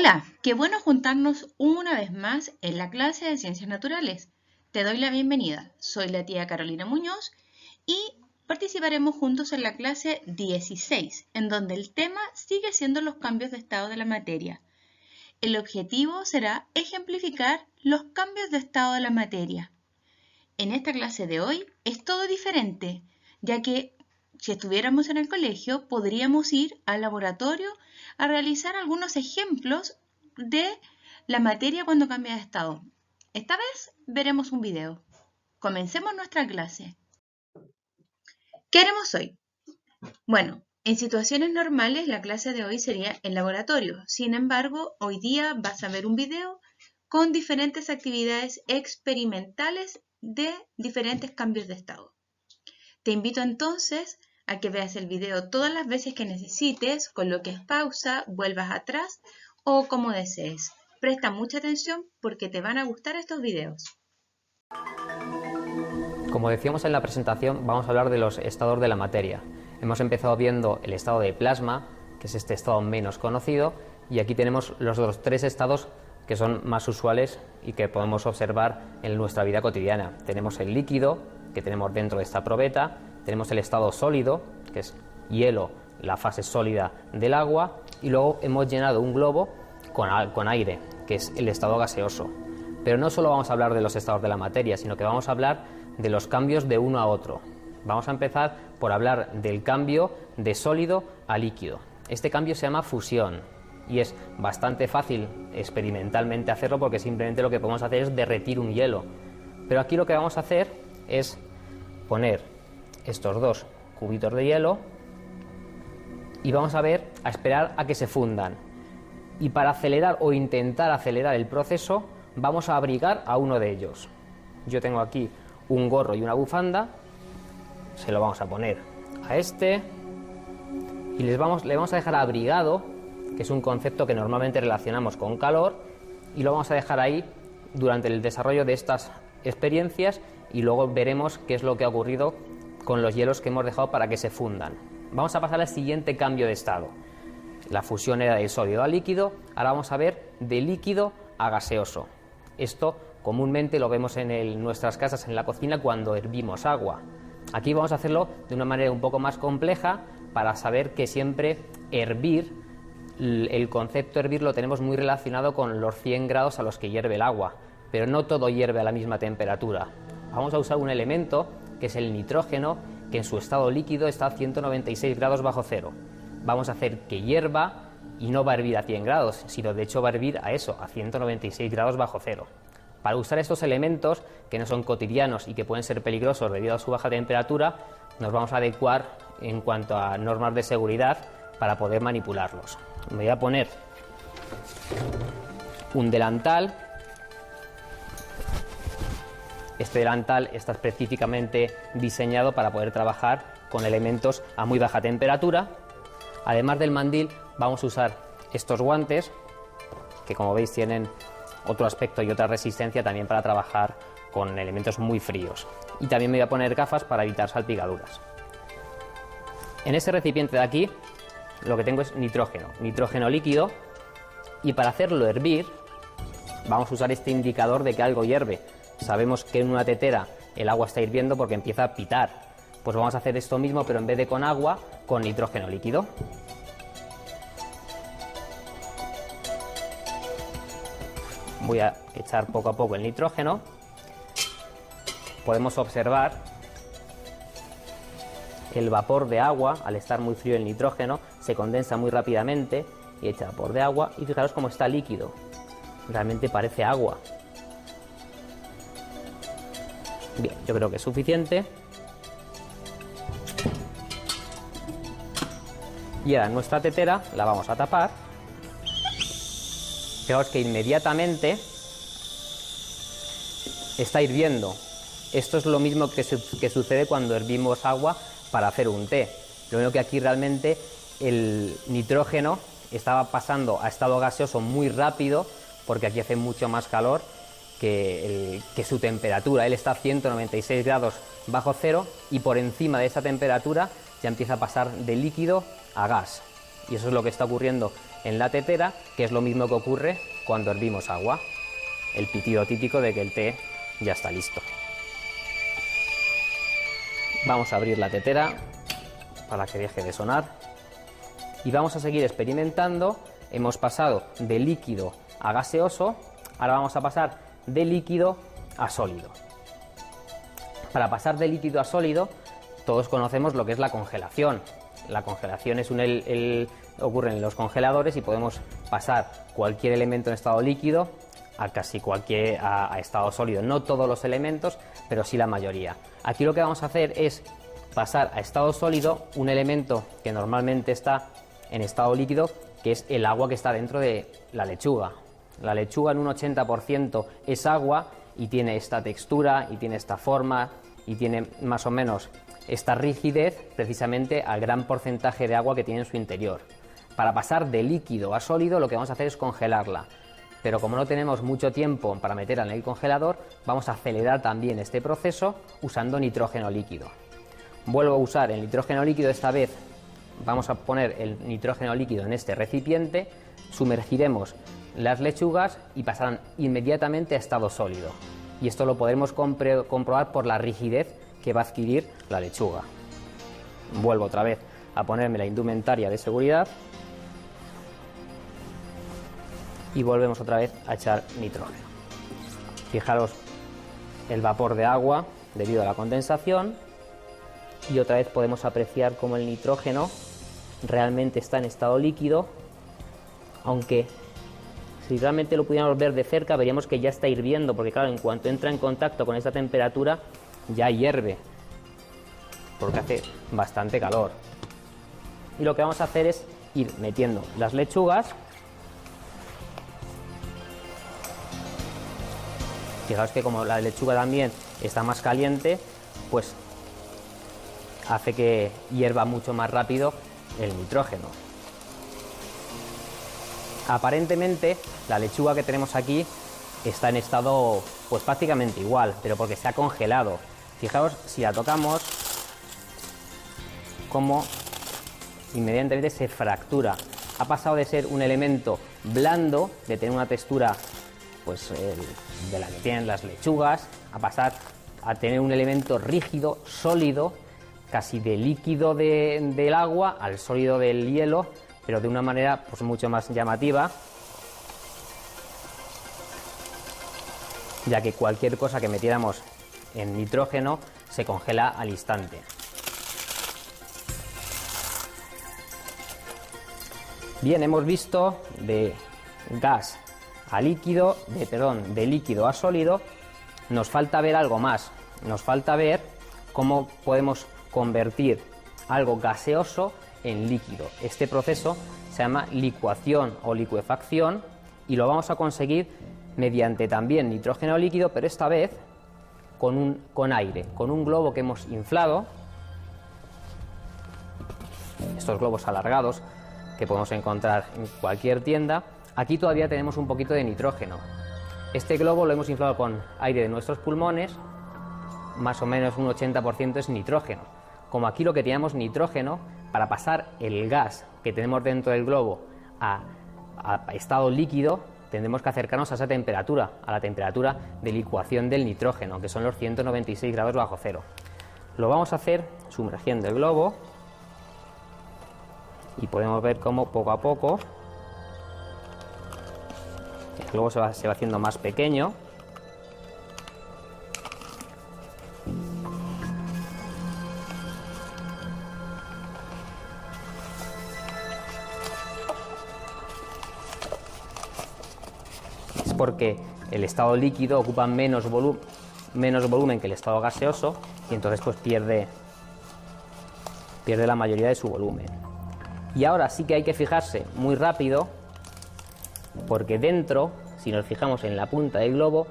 Hola, qué bueno juntarnos una vez más en la clase de Ciencias Naturales. Te doy la bienvenida. Soy la tía Carolina Muñoz y participaremos juntos en la clase 16, en donde el tema sigue siendo los cambios de estado de la materia. El objetivo será ejemplificar los cambios de estado de la materia. En esta clase de hoy es todo diferente, ya que si estuviéramos en el colegio podríamos ir al laboratorio a realizar algunos ejemplos de la materia cuando cambia de estado. Esta vez veremos un video. Comencemos nuestra clase. ¿Qué haremos hoy? Bueno, en situaciones normales la clase de hoy sería en laboratorio. Sin embargo, hoy día vas a ver un video con diferentes actividades experimentales de diferentes cambios de estado. Te invito entonces a que veas el video todas las veces que necesites, coloques pausa, vuelvas atrás o como desees. Presta mucha atención porque te van a gustar estos videos. Como decíamos en la presentación, vamos a hablar de los estados de la materia. Hemos empezado viendo el estado de plasma, que es este estado menos conocido, y aquí tenemos los otros tres estados que son más usuales y que podemos observar en nuestra vida cotidiana. Tenemos el líquido, que tenemos dentro de esta probeta, tenemos el estado sólido, que es hielo, la fase sólida del agua, y luego hemos llenado un globo con aire, que es el estado gaseoso. Pero no solo vamos a hablar de los estados de la materia, sino que vamos a hablar de los cambios de uno a otro. Vamos a empezar por hablar del cambio de sólido a líquido. Este cambio se llama fusión y es bastante fácil experimentalmente hacerlo porque simplemente lo que podemos hacer es derretir un hielo. Pero aquí lo que vamos a hacer es poner estos dos cubitos de hielo y vamos a esperar a que se fundan. Y para acelerar o intentar acelerar el proceso vamos a abrigar a uno de ellos. Yo tengo aquí un gorro y una bufanda, se lo vamos a poner a este y le vamos a dejar abrigado, que es un concepto que normalmente relacionamos con calor, y lo vamos a dejar ahí durante el desarrollo de estas experiencias y luego veremos qué es lo que ha ocurrido con los hielos que hemos dejado para que se fundan. Vamos a pasar al siguiente cambio de estado. La fusión era de sólido a líquido, ahora vamos a ver de líquido a gaseoso. Esto comúnmente lo vemos en nuestras casas, en la cocina, cuando hervimos agua. Aquí vamos a hacerlo de una manera un poco más compleja para saber que siempre hervir, el concepto hervir lo tenemos muy relacionado con los 100 grados a los que hierve el agua, pero no todo hierve a la misma temperatura. Vamos a usar un elemento que es el nitrógeno, que en su estado líquido está a 196 grados bajo cero. Vamos a hacer que hierva y no va a hervir a 100 grados, sino de hecho va a hervir a 196 grados bajo cero. Para usar estos elementos, que no son cotidianos y que pueden ser peligrosos debido a su baja temperatura, nos vamos a adecuar en cuanto a normas de seguridad para poder manipularlos. Me voy a poner un delantal. Este delantal está específicamente diseñado para poder trabajar con elementos a muy baja temperatura. Además del mandil, vamos a usar estos guantes, que como veis tienen otro aspecto y otra resistencia también para trabajar con elementos muy fríos. Y también me voy a poner gafas para evitar salpicaduras. En este recipiente de aquí lo que tengo es nitrógeno líquido, y para hacerlo hervir vamos a usar este indicador de que algo hierve. Sabemos que en una tetera el agua está hirviendo porque empieza a pitar. Pues vamos a hacer esto mismo, pero en vez de con agua, con nitrógeno líquido. Voy a echar poco a poco el nitrógeno. Podemos observar que el vapor de agua, al estar muy frío el nitrógeno, se condensa muy rápidamente y echa vapor de agua. Y fijaros cómo está líquido. Realmente parece agua. Bien, yo creo que es suficiente. Y ahora nuestra tetera la vamos a tapar. Fijaos que inmediatamente está hirviendo. Esto es lo mismo que sucede cuando hervimos agua para hacer un té. Lo único que aquí realmente el nitrógeno estaba pasando a estado gaseoso muy rápido, porque aquí hace mucho más calor que su temperatura. Él está a 196 grados bajo cero y por encima de esa temperatura ya empieza a pasar de líquido a gas. Y eso es lo que está ocurriendo en la tetera, que es lo mismo que ocurre cuando hervimos agua. El pitido típico de que el té ya está listo. Vamos a abrir la tetera para que deje de sonar y vamos a seguir experimentando. Hemos pasado de líquido a gaseoso, ahora vamos a pasar de líquido a sólido. Para pasar de líquido a sólido, todos conocemos lo que es la congelación. La congelación es ocurre en los congeladores y podemos pasar cualquier elemento en estado líquido a casi cualquier a estado sólido. No todos los elementos, pero sí la mayoría. Aquí lo que vamos a hacer es pasar a estado sólido un elemento que normalmente está en estado líquido, que es el agua que está dentro de la lechuga. La lechuga en un 80% es agua y tiene esta textura y tiene esta forma y tiene más o menos esta rigidez precisamente al gran porcentaje de agua que tiene en su interior. Para pasar de líquido a sólido lo que vamos a hacer es congelarla, pero como no tenemos mucho tiempo para meterla en el congelador, vamos a acelerar también este proceso usando nitrógeno líquido. Vuelvo a usar el nitrógeno líquido, esta vez vamos a poner el nitrógeno líquido en este recipiente, sumergiremos las lechugas y pasarán inmediatamente a estado sólido. Y esto lo podremos comprobar por la rigidez que va a adquirir la lechuga. Vuelvo otra vez a ponerme la indumentaria de seguridad y volvemos otra vez a echar nitrógeno. Fijaros el vapor de agua debido a la condensación y otra vez podemos apreciar cómo el nitrógeno realmente está en estado líquido, aunque si realmente lo pudiéramos ver de cerca veríamos que ya está hirviendo, porque claro, en cuanto entra en contacto con esta temperatura ya hierve, porque hace bastante calor. Y lo que vamos a hacer es ir metiendo las lechugas. Fijaos que como la lechuga también está más caliente, pues hace que hierva mucho más rápido el nitrógeno. Aparentemente la lechuga que tenemos aquí está en estado pues prácticamente igual, pero porque se ha congelado. Fijaos, si la tocamos, como inmediatamente se fractura. Ha pasado de ser un elemento blando, de tener una textura pues de la que tienen las lechugas, a pasar a tener un elemento rígido, sólido, casi de líquido del agua al sólido del hielo, pero de una manera pues mucho más llamativa, ya que cualquier cosa que metiéramos en nitrógeno se congela al instante. Bien, hemos visto de gas a líquido, de líquido a sólido. Nos falta ver algo más, nos falta ver cómo podemos convertir algo gaseoso en líquido. Este proceso se llama licuación o licuefacción y lo vamos a conseguir mediante también nitrógeno líquido, pero esta vez con aire, con un globo que hemos inflado. Estos globos alargados que podemos encontrar en cualquier tienda. Aquí todavía tenemos un poquito de nitrógeno. Este globo lo hemos inflado con aire de nuestros pulmones, más o menos un 80% es nitrógeno. Como aquí lo que teníamos nitrógeno, para pasar el gas que tenemos dentro del globo a estado líquido, tendremos que acercarnos a esa temperatura, a la temperatura de licuación del nitrógeno, que son los 196 grados bajo cero. Lo vamos a hacer sumergiendo el globo y podemos ver cómo poco a poco el globo se va haciendo más pequeño. Es porque el estado líquido ocupa menos volumen que el estado gaseoso y entonces pues pierde la mayoría de su volumen. Y ahora sí que hay que fijarse muy rápido, porque dentro, si nos fijamos en la punta del globo,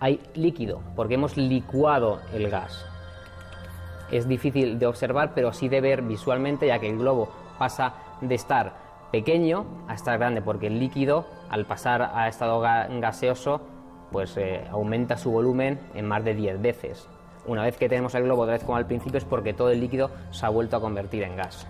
hay líquido, porque hemos licuado el gas. Es difícil de observar, pero sí de ver visualmente, ya que el globo pasa de estar pequeño a estar grande, porque el líquido, al pasar a estado gaseoso, pues aumenta su volumen en más de 10 veces. Una vez que tenemos el globo otra vez como al principio, es porque todo el líquido se ha vuelto a convertir en gas.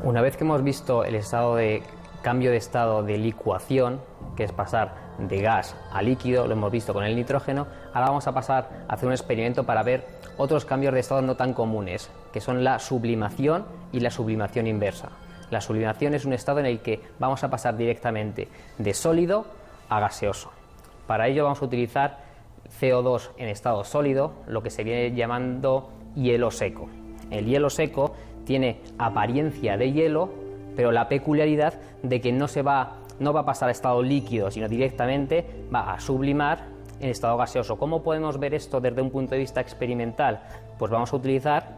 Una vez que hemos visto el estado de cambio de estado de licuación, que es pasar de gas a líquido, lo hemos visto con el nitrógeno, ahora vamos a pasar a hacer un experimento para ver otros cambios de estado no tan comunes, que son la sublimación y la sublimación inversa. La sublimación es un estado en el que vamos a pasar directamente de sólido a gaseoso. Para ello vamos a utilizar CO2 en estado sólido, lo que se viene llamando hielo seco. El hielo seco tiene apariencia de hielo, pero la peculiaridad de que no va a pasar a estado líquido, sino directamente va a sublimar en estado gaseoso. ¿Cómo podemos ver esto desde un punto de vista experimental? Pues vamos a utilizar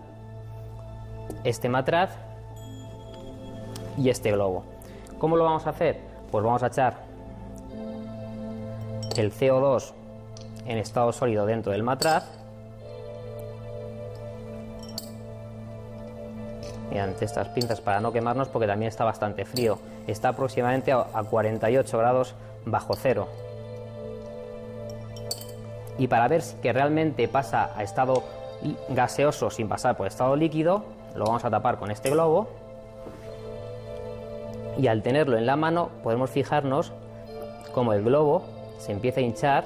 este matraz y este globo. ¿Cómo lo vamos a hacer? Pues vamos a echar el CO2 en estado sólido dentro del matraz mediante estas pinzas para no quemarnos, porque también está bastante frío. Está aproximadamente a 48 grados bajo cero. Y para ver que realmente pasa a estado gaseoso sin pasar por estado líquido, lo vamos a tapar con este globo. Y al tenerlo en la mano podemos fijarnos cómo el globo se empieza a hinchar,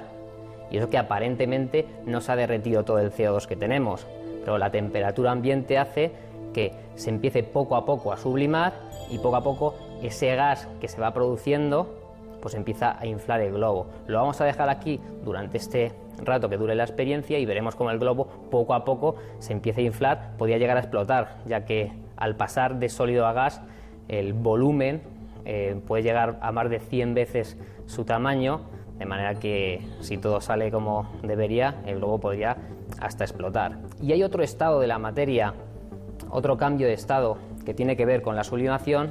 y eso que aparentemente no se ha derretido todo el CO2 que tenemos, pero la temperatura ambiente hace que se empiece poco a poco a sublimar, y poco a poco ese gas que se va produciendo pues empieza a inflar el globo. Lo vamos a dejar aquí durante este rato que dure la experiencia y veremos cómo el globo poco a poco se empieza a inflar. Podría llegar a explotar, ya que al pasar de sólido a gas el volumen puede llegar a más de 100 veces su tamaño, de manera que si todo sale como debería, el globo podría hasta explotar. Y hay otro estado de la materia, otro cambio de estado que tiene que ver con la sublimación,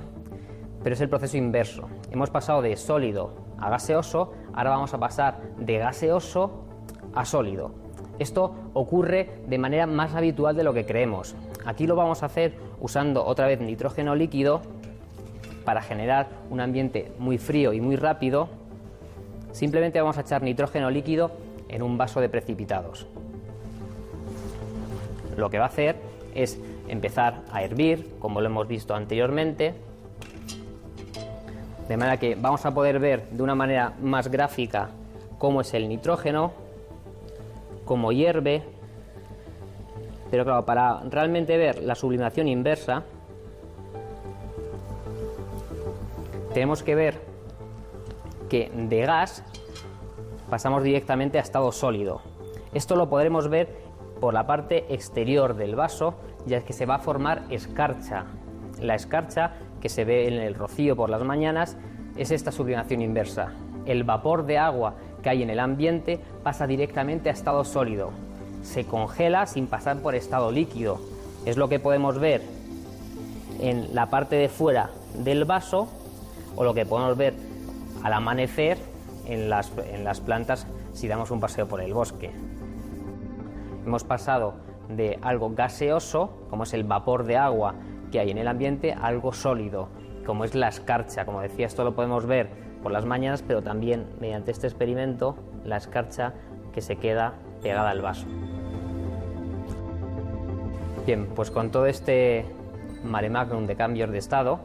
pero es el proceso inverso. Hemos pasado de sólido a gaseoso, ahora vamos a pasar de gaseoso a sólido. Esto ocurre de manera más habitual de lo que creemos. Aquí lo vamos a hacer usando otra vez nitrógeno líquido para generar un ambiente muy frío y muy rápido. Simplemente vamos a echar nitrógeno líquido en un vaso de precipitados. Lo que va a hacer es empezar a hervir, como lo hemos visto anteriormente, de manera que vamos a poder ver de una manera más gráfica cómo es el nitrógeno, cómo hierve. Pero claro, para realmente ver la sublimación inversa, tenemos que ver que de gas pasamos directamente a estado sólido. Esto lo podremos ver por la parte exterior del vaso, ya que se va a formar escarcha. La escarcha que se ve en el rocío por las mañanas es esta sublimación inversa. El vapor de agua que hay en el ambiente pasa directamente a estado sólido. Se congela sin pasar por estado líquido. Es lo que podemos ver en la parte de fuera del vaso, o lo que podemos ver al amanecer en las plantas si damos un paseo por el bosque. Hemos pasado de algo gaseoso, como es el vapor de agua que hay en el ambiente, a algo sólido, como es la escarcha. Como decía, esto lo podemos ver por las mañanas, pero también mediante este experimento, la escarcha que se queda pegada al vaso. Bien, pues con todo este mare magnum de cambios de estado,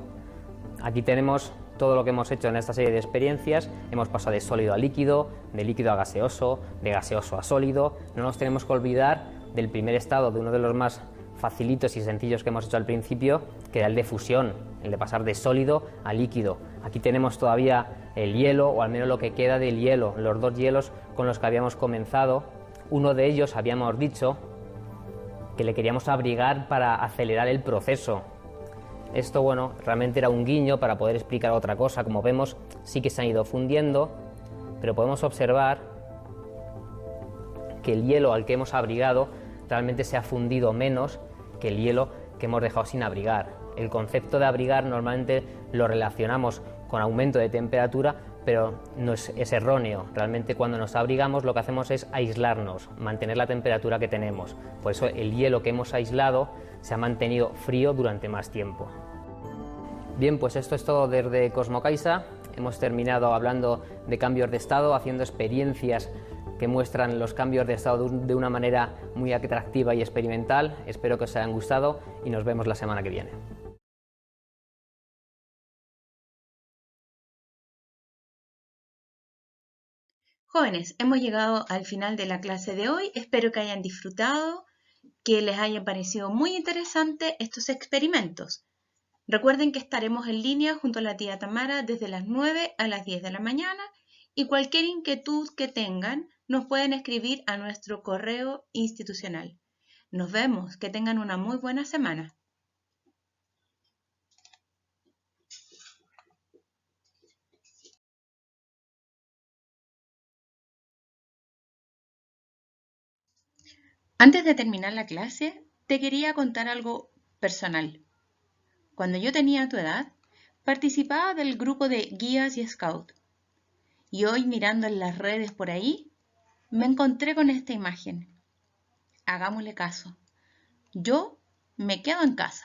aquí tenemos todo lo que hemos hecho en esta serie de experiencias. Hemos pasado de sólido a líquido, de líquido a gaseoso, de gaseoso a sólido. No nos tenemos que olvidar del primer estado, de uno de los más facilitos y sencillos que hemos hecho al principio, que era el de fusión, el de pasar de sólido a líquido. Aquí tenemos todavía el hielo, o al menos lo que queda del hielo, los dos hielos con los que habíamos comenzado. Uno de ellos habíamos dicho que le queríamos abrigar para acelerar el proceso. Esto, bueno, realmente era un guiño para poder explicar otra cosa. Como vemos, sí que se han ido fundiendo, pero podemos observar que el hielo al que hemos abrigado realmente se ha fundido menos que el hielo que hemos dejado sin abrigar. El concepto de abrigar normalmente lo relacionamos con aumento de temperatura, pero no es erróneo. Realmente cuando nos abrigamos lo que hacemos es aislarnos, mantener la temperatura que tenemos. Por eso el hielo que hemos aislado se ha mantenido frío durante más tiempo. Bien, pues esto es todo desde Cosmocaisa. Hemos terminado hablando de cambios de estado, haciendo experiencias que muestran los cambios de estado de una manera muy atractiva y experimental. Espero que os hayan gustado y nos vemos la semana que viene. Jóvenes, hemos llegado al final de la clase de hoy. Espero que hayan disfrutado, que les hayan parecido muy interesantes estos experimentos. Recuerden que estaremos en línea junto a la tía Tamara desde las 9 a las 10 de la mañana y cualquier inquietud que tengan nos pueden escribir a nuestro correo institucional. Nos vemos, que tengan una muy buena semana. Antes de terminar la clase, te quería contar algo personal. Cuando yo tenía tu edad, participaba del grupo de guías y scout. Y hoy mirando en las redes por ahí, me encontré con esta imagen. Hagámosle caso. Yo me quedo en casa.